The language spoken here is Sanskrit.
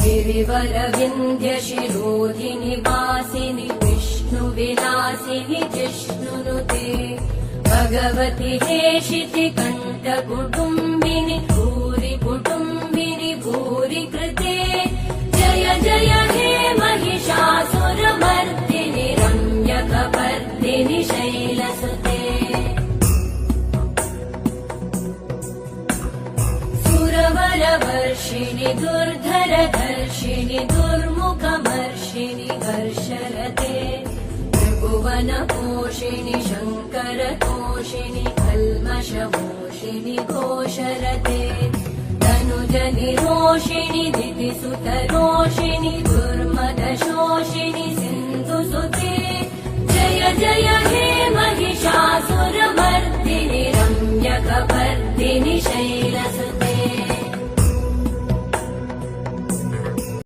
गिरिवरविन्ध्यशिरोधिनि वासिनि विष्णुविलासिनि जिष्णुनुते भगवति हेशिति कण्ठकुटुम्बिनि भूरि कुटुम्बिनि भूरि कृते जय जय हे महिषासुरमर्दिनि रम्यकपर्दिनि शैलसुते सुरवरवर्षिणि दुर्धरधर्षिणि दुर्मुखमर्षिणि हर्षरते त्रिभुवनपोषिणि शङ्करतोषिणि कल्मषमोषिणि घोषरते तनुजनिरोषिणि दितिसुतरोषिणि दुर्मदशोषिणि सिन्धुसुते जय जय हे महिषासुरमर्दिनि रम्यकपर्दिनि शैलसुते